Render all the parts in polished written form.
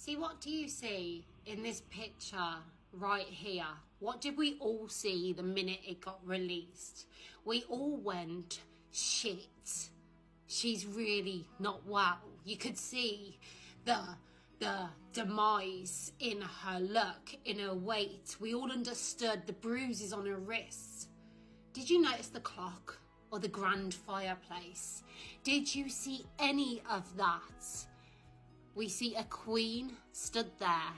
See, what do you see in this picture right here? What did we all see the minute it got released? We all went, shit, she's really not well. You could see the demise in her look, in her weight. We all understood the bruises on her wrists. Did you notice the clock or the grand fireplace? Did you see any of that? We see a queen stood there,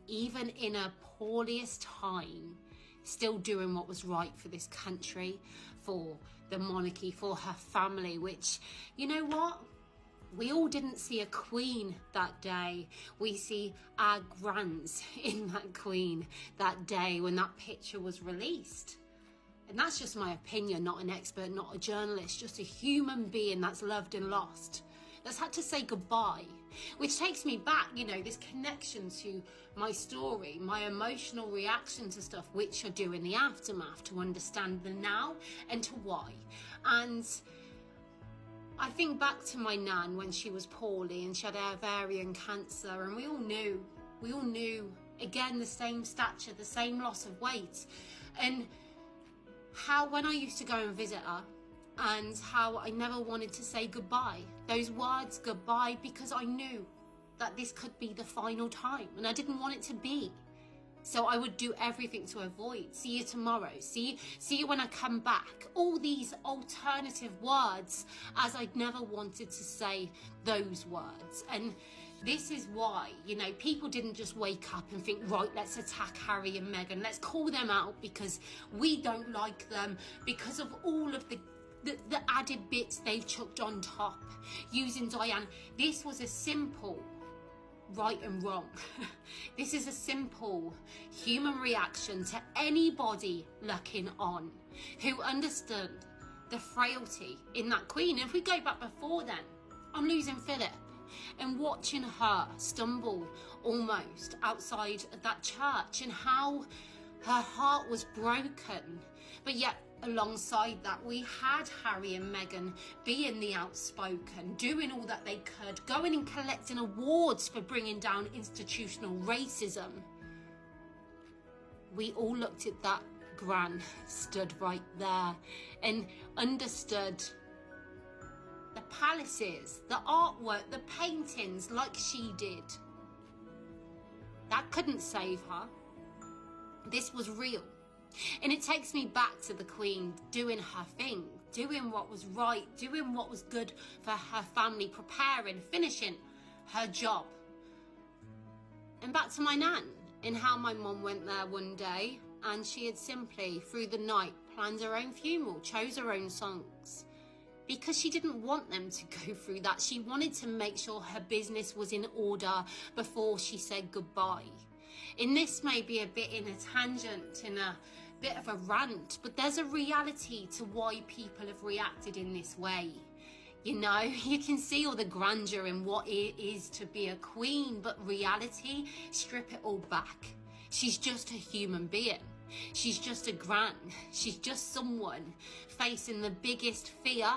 even in her poorest time, still doing what was right for this country, for the monarchy, for her family, which, you know what? We all didn't see a queen that day. We see our grands in that queen that day when that picture was released. And that's just my opinion, not an expert, not a journalist, just a human being that's loved and lost, that's had to say goodbye, which takes me back, you know, this connection to my story, my emotional reaction to stuff, which I do in the aftermath to understand the now and to why. And I think back to my nan when she was poorly and she had ovarian cancer, and we all knew, again, the same stature, the same loss of weight, and how when I used to go and visit her, and how I never wanted to say goodbye. Those words, goodbye, because I knew that this could be the final time and I didn't want it to be. So I would do everything to avoid. See you tomorrow. See you when I come back. All these alternative words, as I'd never wanted to say those words. And this is why, you know, people didn't just wake up and think, right, let's attack Harry and Meghan. Let's call them out because we don't like them, because of all of the added bits they've chucked on top using Diana. This was a simple right and wrong. This is a simple human reaction to anybody looking on who understood the frailty in that queen. And if we go back before then, I'm losing Philip and watching her stumble almost outside of that church and how her heart was broken. But yet alongside that, we had Harry and Meghan being the outspoken, doing all that they could, going and collecting awards for bringing down institutional racism. We all looked at that gran stood right there and understood the palaces, the artwork, the paintings like she did. That couldn't save her. This was real. And it takes me back to the Queen doing her thing, doing what was right, doing what was good for her family, preparing, finishing her job. And back to my nan, and how my mum went there one day and she had simply, through the night, planned her own funeral, chose her own songs. Because she didn't want them to go through that. She wanted to make sure her business was in order before she said goodbye. And this may be a bit in a tangent, in a bit of a rant, but there's a reality to why people have reacted in this way. You know, you can see all the grandeur in what it is to be a queen, but reality, strip it all back. She's just a human being. She's just a gran. She's just someone facing the biggest fear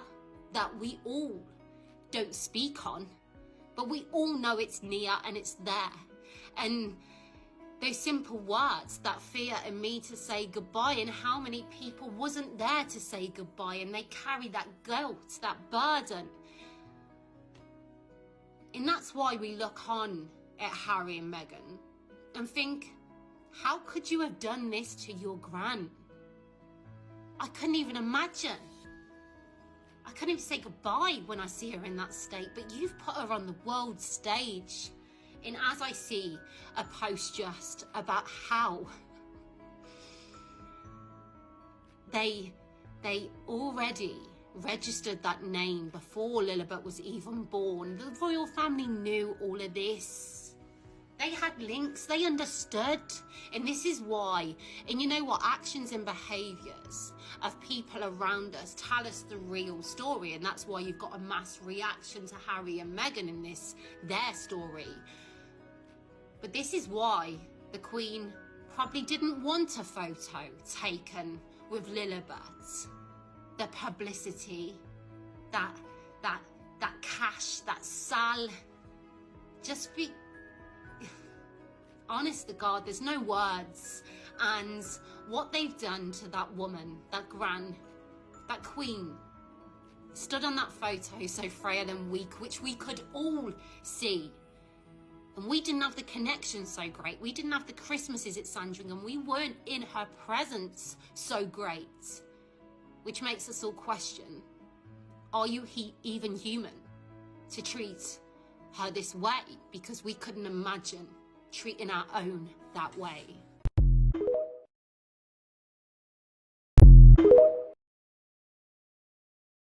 that we all don't speak on, but we all know it's near and it's there. And those simple words, that fear in me to say goodbye, and how many people wasn't there to say goodbye and they carry that guilt, that burden. And that's why we look on at Harry and Meghan and think, how could you have done this to your gran? I couldn't even imagine. I couldn't even say goodbye when I see her in that state, but you've put her on the world stage. And as I see a post just about how they already registered that name before Lilibet was even born. The royal family knew all of this. They had links, they understood. And this is why, and you know what, actions and behaviours of people around us tell us the real story. And that's why you've got a mass reaction to Harry and Meghan in this, their story. But this is why the Queen probably didn't want a photo taken with Lilibet. The publicity, that cash, that sal, just be... honest to God, there's no words. And what they've done to that woman, that gran, that queen, stood on that photo so frail and weak, which we could all see. And we didn't have the connection so great. We didn't have the Christmases at Sandringham. We weren't in her presence so great. Which makes us all question, are you even human to treat her this way? Because we couldn't imagine treating our own that way.